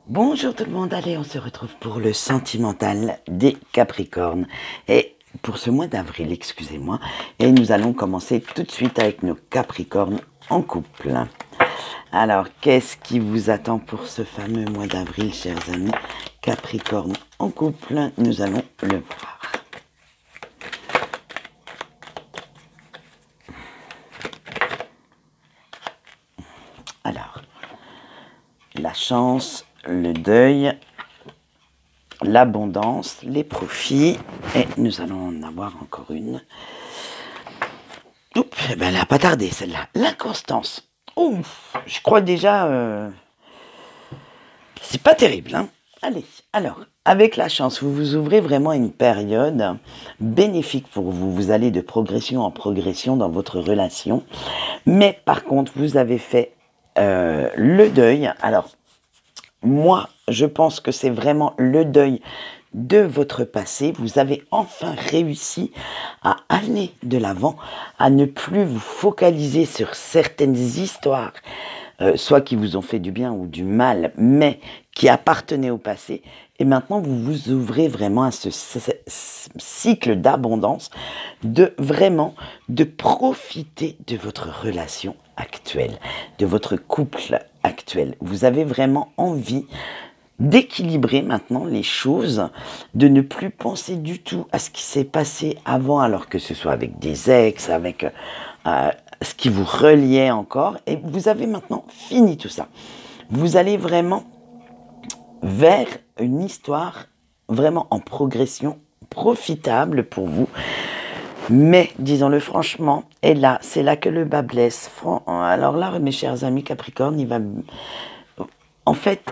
Bonjour tout le monde, allez on se retrouve pour le sentimental des Capricornes et pour ce mois d'avril, excusez-moi, et nous allons commencer tout de suite avec nos Capricornes en couple. Alors, qu'est-ce qui vous attend pour ce fameux mois d'avril, chers amis Capricorne en couple? Nous allons le voir. Alors, la chance, le deuil, l'abondance, les profits, et nous allons en avoir encore une. Oups, eh ben elle n'a pas tardé celle-là. L'inconstance. Ouf, je crois déjà, c'est pas terrible, hein. Allez, alors, avec la chance, vous vous ouvrez vraiment une période bénéfique pour vous. Vous allez de progression en progression dans votre relation. Mais par contre, vous avez fait le deuil. Alors, moi, je pense que c'est vraiment le deuil de votre passé. Vous avez enfin réussi à aller de l'avant, à ne plus vous focaliser sur certaines histoires, soit qui vous ont fait du bien ou du mal, mais qui appartenaient au passé. Et maintenant, vous vous ouvrez vraiment à ce cycle d'abondance, de profiter de votre relation actuelle, de votre couple actuel. Vous avez vraiment envie d'équilibrer maintenant les choses, de ne plus penser du tout à ce qui s'est passé avant, alors que ce soit avec des ex, avec ce qui vous reliait encore, et vous avez maintenant fini tout ça. Vous allez vraiment vers une histoire vraiment en progression, profitable pour vous. Mais, disons-le franchement, et là, c'est là que le bas blesse. Alors là, mes chers amis Capricorne, il va... En fait,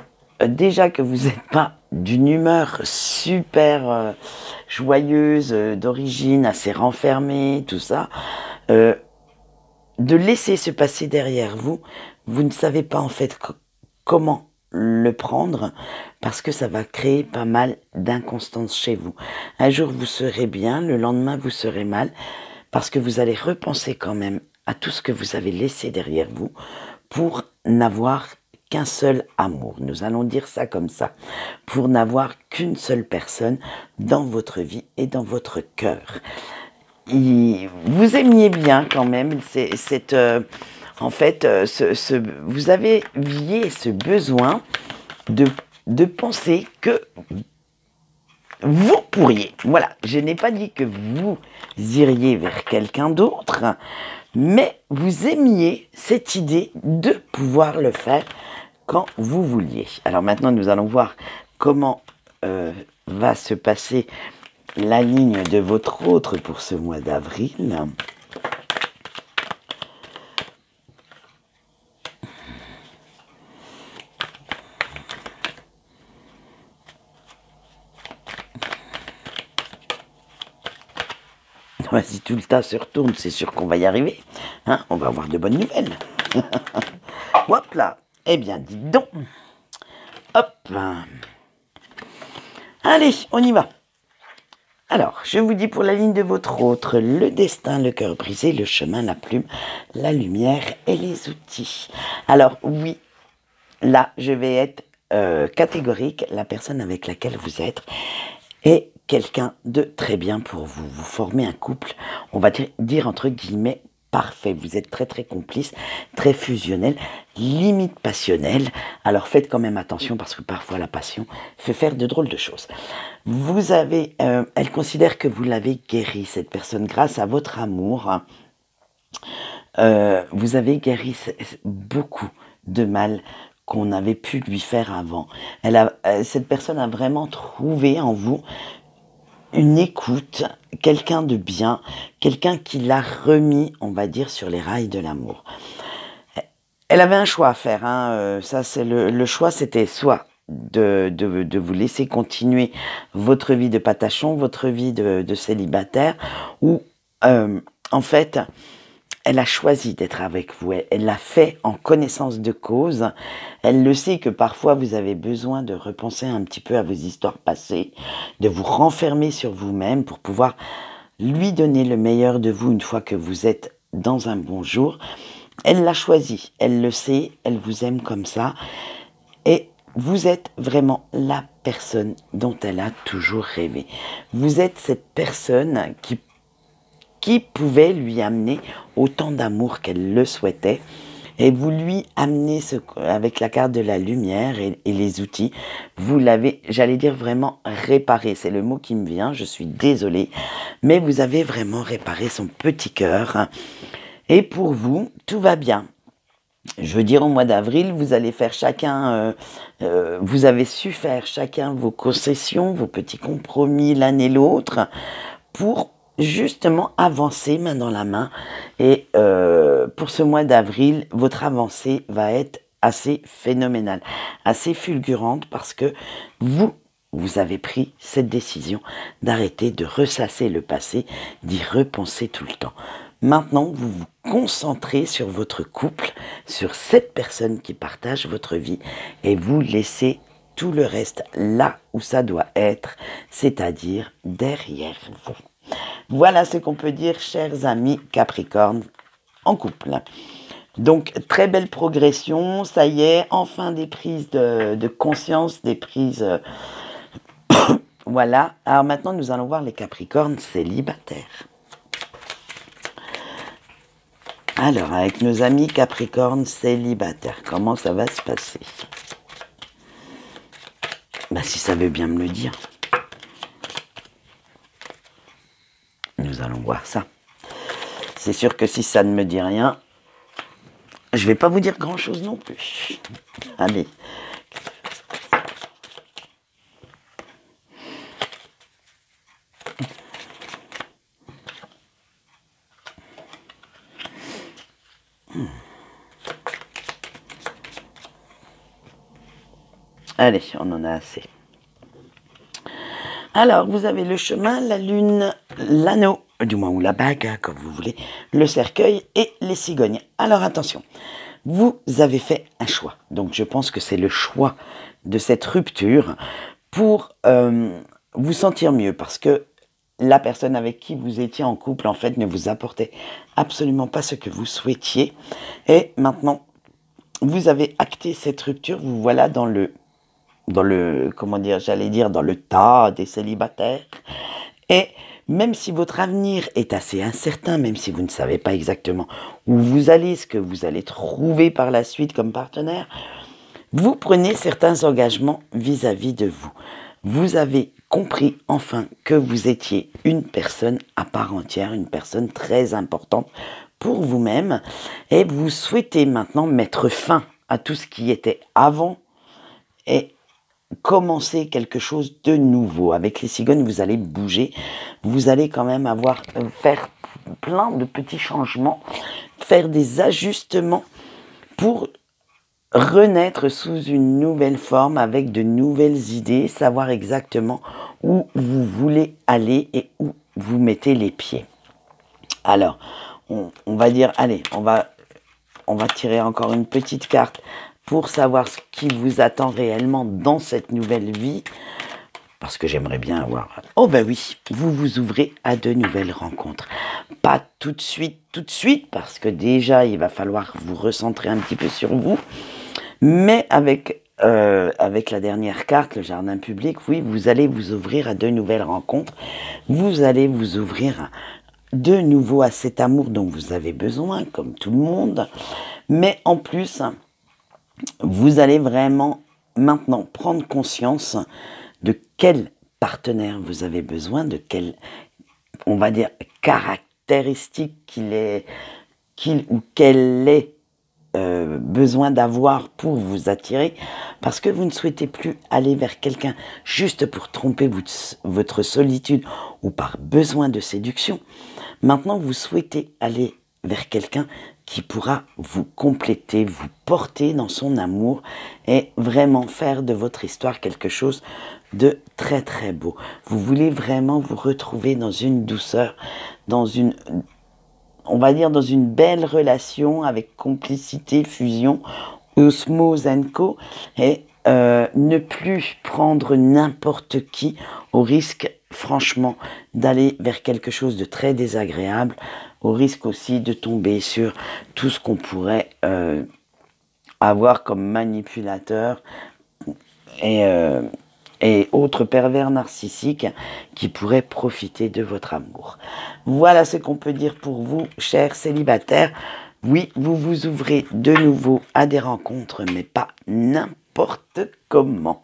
déjà que vous n'êtes pas d'une humeur super joyeuse, d'origine, assez renfermée, tout ça, de laisser se passer derrière vous, vous ne savez pas en fait comment le prendre, parce que ça va créer pas mal d'inconstance chez vous. Un jour vous serez bien, le lendemain vous serez mal, parce que vous allez repenser quand même à tout ce que vous avez laissé derrière vous pour n'avoir qu'un seul amour. Nous allons dire ça comme ça, pour n'avoir qu'une seule personne dans votre vie et dans votre cœur. Vous aimiez bien quand même vous avez ce besoin de penser que vous pourriez. Voilà, je n'ai pas dit que vous iriez vers quelqu'un d'autre, mais vous aimiez cette idée de pouvoir le faire quand vous vouliez. Alors maintenant, nous allons voir comment va se passer la ligne de votre autre pour ce mois d'avril. Si tout le tas se retourne, c'est sûr qu'on va y arriver. Hein, on va avoir de bonnes nouvelles. Hop là. Eh bien, dites donc. Hop. Allez, on y va. Alors, je vous dis pour la ligne de votre autre, le destin, le cœur brisé, le chemin, la plume, la lumière et les outils. Alors, oui, là, je vais être catégorique. La personne avec laquelle vous êtes est quelqu'un de très bien pour vous. Vous formez un couple, on va dire entre guillemets, parfait. Vous êtes très très complice, très fusionnel, limite passionnel. Alors faites quand même attention parce que parfois la passion fait faire de drôles de choses. Vous avez, elle considère que vous l'avez guéri, cette personne, grâce à votre amour. Vous avez guéri beaucoup de mal qu'on avait pu lui faire avant. Cette personne a vraiment trouvé en vous une écoute, quelqu'un de bien, quelqu'un qui l'a remis, on va dire, sur les rails de l'amour. Elle avait un choix à faire, hein. Ça, c'est le choix, c'était soit de vous laisser continuer votre vie de patachon, votre vie de célibataire, ou en fait, elle a choisi d'être avec vous, elle l'a fait en connaissance de cause. Elle le sait que parfois vous avez besoin de repenser un petit peu à vos histoires passées, de vous renfermer sur vous-même pour pouvoir lui donner le meilleur de vous une fois que vous êtes dans un bon jour. Elle l'a choisi, elle le sait, elle vous aime comme ça. Et vous êtes vraiment la personne dont elle a toujours rêvé. Vous êtes cette personne qui pouvait lui amener autant d'amour qu'elle le souhaitait. Et vous lui amenez avec la carte de la lumière et les outils, vous l'avez, j'allais dire vraiment réparé. C'est le mot qui me vient, je suis désolée. Mais vous avez vraiment réparé son petit cœur. Et pour vous, tout va bien. Je veux dire, au mois d'avril, vous allez faire chacun, vous avez su faire chacun vos concessions, vos petits compromis l'un et l'autre pour justement avancer main dans la main. Et pour ce mois d'avril, votre avancée va être assez phénoménale, assez fulgurante parce que vous avez pris cette décision d'arrêter de ressasser le passé, d'y repenser tout le temps. Maintenant, vous vous concentrez sur votre couple, sur cette personne qui partage votre vie et vous laissez tout le reste là où ça doit être, c'est-à-dire derrière vous. Voilà ce qu'on peut dire, chers amis Capricorne en couple. Donc, très belle progression, ça y est, enfin des prises de conscience, des prises... voilà, alors maintenant nous allons voir les Capricornes célibataires. Alors, avec nos amis Capricornes célibataires, comment ça va se passer? Si ça veut bien me le dire. Nous allons voir ça. C'est sûr que si ça ne me dit rien, je ne vais pas vous dire grand-chose non plus. Allez. Allez, on en a assez. Alors, vous avez le chemin, la lune, l'anneau, du moins ou la bague, hein, comme vous voulez, le cercueil et les cigognes. Alors attention, vous avez fait un choix. Donc je pense que c'est le choix de cette rupture pour vous sentir mieux. Parce que la personne avec qui vous étiez en couple, en fait, ne vous apportait absolument pas ce que vous souhaitiez. Et maintenant, vous avez acté cette rupture, vous voilà dans le comment dire, j'allais dire, dans le tas des célibataires. Et même si votre avenir est assez incertain, même si vous ne savez pas exactement où vous allez, ce que vous allez trouver par la suite comme partenaire, vous prenez certains engagements vis-à-vis de vous. Vous avez compris enfin que vous étiez une personne à part entière, une personne très importante pour vous-même, et vous souhaitez maintenant mettre fin à tout ce qui était avant et commencer quelque chose de nouveau. Avec les cigognes, vous allez bouger, vous allez quand même faire plein de petits changements, faire des ajustements pour renaître sous une nouvelle forme, avec de nouvelles idées, savoir exactement où vous voulez aller et où vous mettez les pieds. Alors, on va dire, allez, on va tirer encore une petite carte pour savoir ce qui vous attend réellement dans cette nouvelle vie. Parce que j'aimerais bien avoir... Oh ben oui, vous vous ouvrez à de nouvelles rencontres. Pas tout de suite, parce que déjà, il va falloir vous recentrer un petit peu sur vous. Mais avec la dernière carte, le jardin public, oui, vous allez vous ouvrir à de nouvelles rencontres. Vous allez vous ouvrir de nouveau à cet amour dont vous avez besoin, comme tout le monde. Mais en plus... vous allez vraiment maintenant prendre conscience de quel partenaire vous avez besoin, de quelle, on va dire, caractéristique qu'il ou qu'elle ait besoin d'avoir pour vous attirer, parce que vous ne souhaitez plus aller vers quelqu'un juste pour tromper votre solitude ou par besoin de séduction. Maintenant, vous souhaitez aller vers quelqu'un qui pourra vous compléter, vous porter dans son amour et vraiment faire de votre histoire quelque chose de très très beau. Vous voulez vraiment vous retrouver dans une douceur, on va dire dans une belle relation avec complicité, fusion, osmose and co, et ne plus prendre n'importe qui au risque, franchement, d'aller vers quelque chose de très désagréable, au risque aussi de tomber sur tout ce qu'on pourrait avoir comme manipulateur, et autres pervers narcissiques qui pourraient profiter de votre amour. Voilà ce qu'on peut dire pour vous, chers célibataires. Oui, vous vous ouvrez de nouveau à des rencontres, mais pas n'importe comment.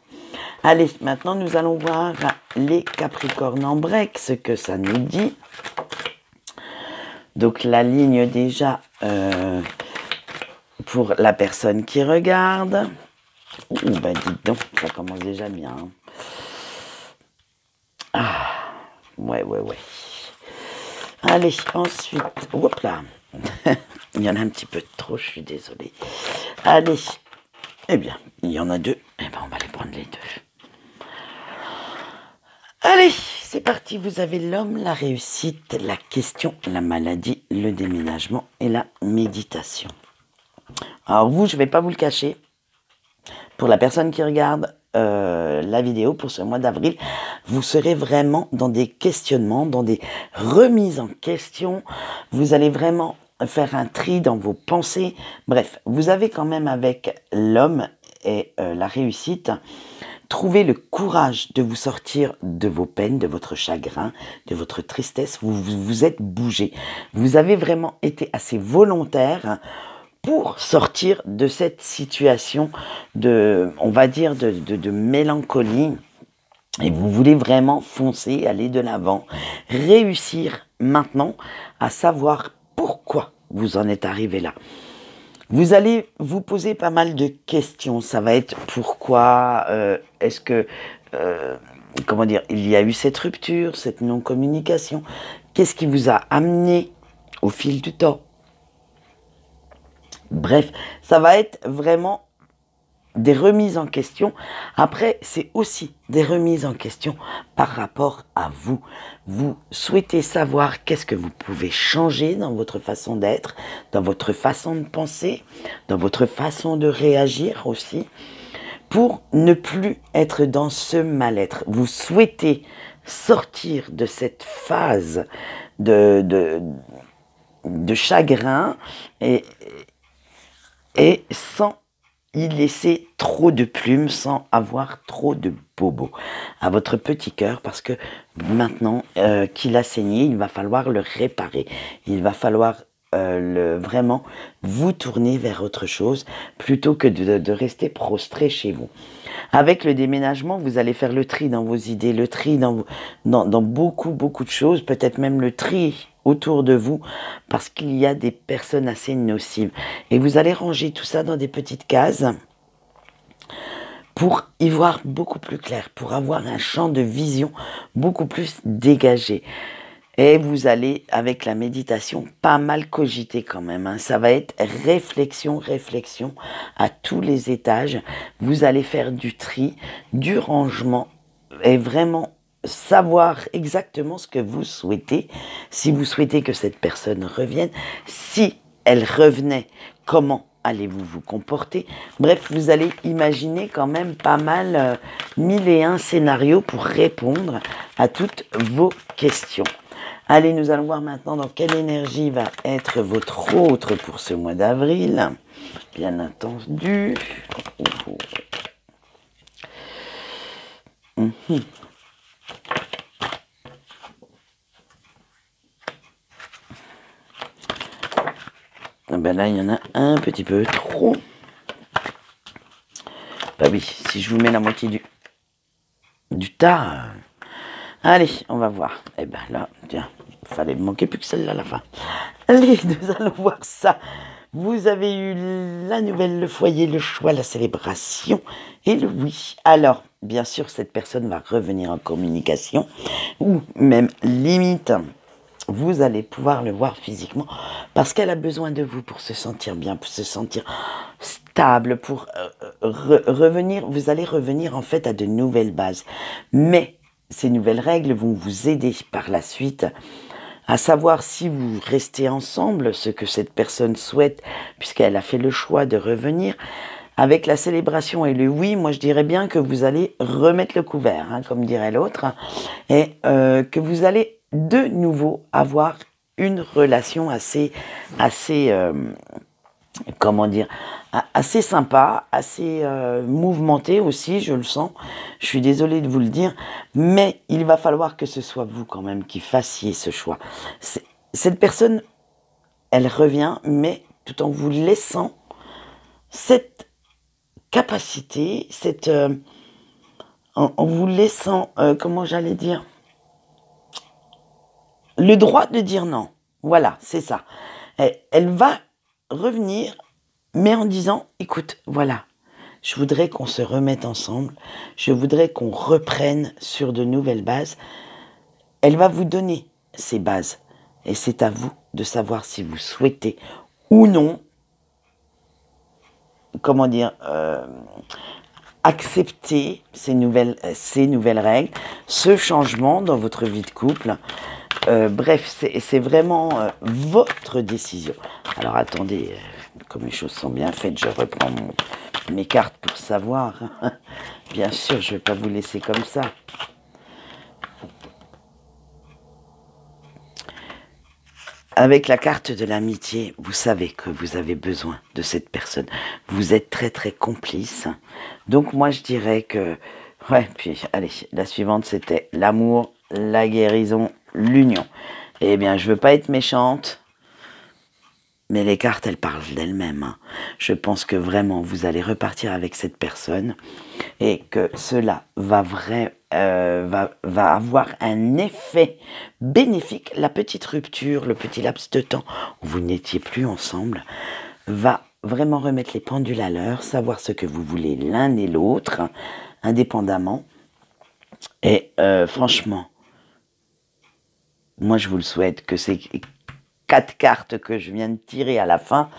Allez, maintenant nous allons voir les Capricornes en break, ce que ça nous dit. Donc la ligne déjà pour la personne qui regarde. Ouh, bah dites donc, ça commence déjà bien. Hein. Ah, ouais. Allez, ensuite, hop là. Il y en a un petit peu trop, je suis désolée. Allez, eh bien, il y en a deux. Eh bien, on va les prendre les deux. Allez, c'est parti. Vous avez l'homme, la réussite, la question, la maladie, le déménagement et la méditation. Alors vous, je ne vais pas vous le cacher. Pour la personne qui regarde la vidéo pour ce mois d'avril, vous serez vraiment dans des questionnements, dans des remises en question. Vous allez vraiment faire un tri dans vos pensées. Bref, vous avez quand même avec l'homme et la réussite, trouvé le courage de vous sortir de vos peines, de votre chagrin, de votre tristesse. Vous vous êtes bougé. Vous avez vraiment été assez volontaire pour sortir de cette situation de, on va dire, de mélancolie. Et vous voulez vraiment foncer, aller de l'avant, réussir maintenant à savoir pourquoi vous en êtes arrivé là. Vous allez vous poser pas mal de questions. Ça va être pourquoi est-ce que, comment dire, il y a eu cette rupture, cette non-communication. Qu'est-ce qui vous a amené au fil du temps? Bref, ça va être vraiment des remises en question. Après, c'est aussi des remises en question par rapport à vous. Vous souhaitez savoir qu'est-ce que vous pouvez changer dans votre façon d'être, dans votre façon de penser, dans votre façon de réagir aussi, pour ne plus être dans ce mal-être. Vous souhaitez sortir de cette phase de chagrin et sans y laisser trop de plumes, sans avoir trop de bobos à votre petit cœur, parce que maintenant qu'il a saigné, il va falloir le réparer. Il va falloir vraiment vous tourner vers autre chose plutôt que de rester prostré chez vous. Avec le déménagement, vous allez faire le tri dans vos idées, le tri dans beaucoup de choses, peut-être même le tri autour de vous, parce qu'il y a des personnes assez nocives. Et vous allez ranger tout ça dans des petites cases pour y voir beaucoup plus clair, pour avoir un champ de vision beaucoup plus dégagé. Et vous allez, avec la méditation, pas mal cogiter quand même. Hein. Ça va être réflexion à tous les étages. Vous allez faire du tri, du rangement et vraiment savoir exactement ce que vous souhaitez. Si vous souhaitez que cette personne revienne, si elle revenait, comment allez-vous vous comporter? Bref, vous allez imaginer quand même pas mal 1001 scénarios pour répondre à toutes vos questions. Allez, nous allons voir maintenant dans quelle énergie va être votre autre pour ce mois d'avril. Bien entendu. Ben là, il y en a un petit peu trop. Bah oui, si je vous mets la moitié du tas... Allez, on va voir. Eh ben là, tiens, il fallait manquer plus que celle-là à la fin. Allez, nous allons voir ça. Vous avez eu la nouvelle, le foyer, le choix, la célébration et le oui. Alors, bien sûr, cette personne va revenir en communication ou même limite, vous allez pouvoir le voir physiquement parce qu'elle a besoin de vous pour se sentir bien, pour se sentir stable, pour revenir. Vous allez revenir en fait à de nouvelles bases. Mais ces nouvelles règles vont vous aider par la suite à savoir si vous restez ensemble, ce que cette personne souhaite, puisqu'elle a fait le choix de revenir. Avec la célébration et le oui, moi je dirais bien que vous allez remettre le couvert, hein, comme dirait l'autre, et que vous allez de nouveau avoir une relation assez comment dire, assez sympa, assez mouvementé aussi, je le sens. Je suis désolée de vous le dire, mais il va falloir que ce soit vous quand même qui fassiez ce choix. Cette personne, elle revient, mais tout en vous laissant cette capacité, en vous laissant, comment j'allais dire, le droit de dire non. Voilà, c'est ça. Elle va revenir, mais en disant, écoute, voilà, je voudrais qu'on se remette ensemble, je voudrais qu'on reprenne sur de nouvelles bases. Elle va vous donner ces bases, et c'est à vous de savoir si vous souhaitez ou non, comment dire, accepter ces nouvelles règles, ce changement dans votre vie de couple. Bref, c'est vraiment votre décision. Alors attendez, comme les choses sont bien faites, je reprends mes cartes pour savoir. Bien sûr, je ne vais pas vous laisser comme ça. Avec la carte de l'amitié, vous savez que vous avez besoin de cette personne. Vous êtes très très complice. Donc moi je dirais que... Ouais, puis allez, la suivante c'était l'amour, la guérison, l'union. Eh bien, je veux pas être méchante, mais les cartes, elles parlent d'elles-mêmes. Hein. Je pense que vraiment, vous allez repartir avec cette personne et que cela va avoir un effet bénéfique. La petite rupture, le petit laps de temps où vous n'étiez plus ensemble, va vraiment remettre les pendules à l'heure, savoir ce que vous voulez l'un et l'autre, indépendamment. Et franchement, moi je vous le souhaite que ces 4 cartes que je viens de tirer à la fin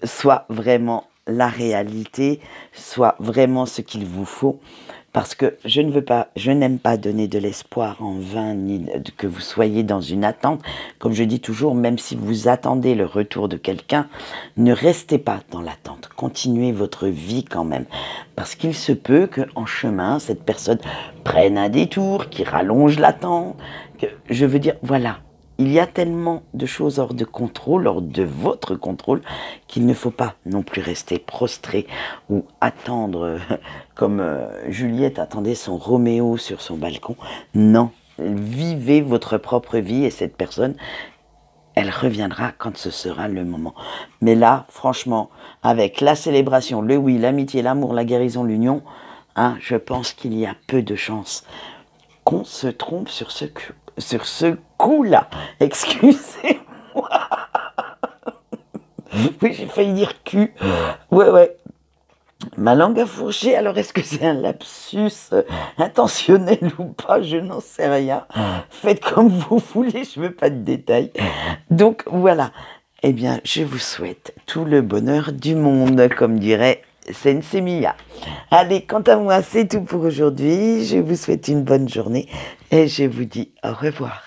soient vraiment la réalité, soient vraiment ce qu'il vous faut. Parce que je n'aime pas donner de l'espoir en vain, ni que vous soyez dans une attente. Comme je dis toujours, même si vous attendez le retour de quelqu'un, ne restez pas dans l'attente. Continuez votre vie quand même. Parce qu'il se peut qu'en chemin, cette personne prenne un détour, qui rallonge l'attente. Je veux dire, voilà. Il y a tellement de choses hors de contrôle, hors de votre contrôle, qu'il ne faut pas non plus rester prostré ou attendre comme Juliette attendait son Roméo sur son balcon. Non, vivez votre propre vie et cette personne, elle reviendra quand ce sera le moment. Mais là, franchement, avec la célébration, le oui, l'amitié, l'amour, la guérison, l'union, hein, je pense qu'il y a peu de chances qu'on se trompe sur ce coup-là. Excusez-moi. Oui, j'ai failli dire cul. Ouais. Ma langue a fourché, alors est-ce que c'est un lapsus intentionnel ou pas? Je n'en sais rien. Faites comme vous voulez, je veux pas de détails. Donc voilà. Eh bien, je vous souhaite tout le bonheur du monde, comme dirait Sensei Mia. Allez, quant à moi, c'est tout pour aujourd'hui. Je vous souhaite une bonne journée et je vous dis au revoir.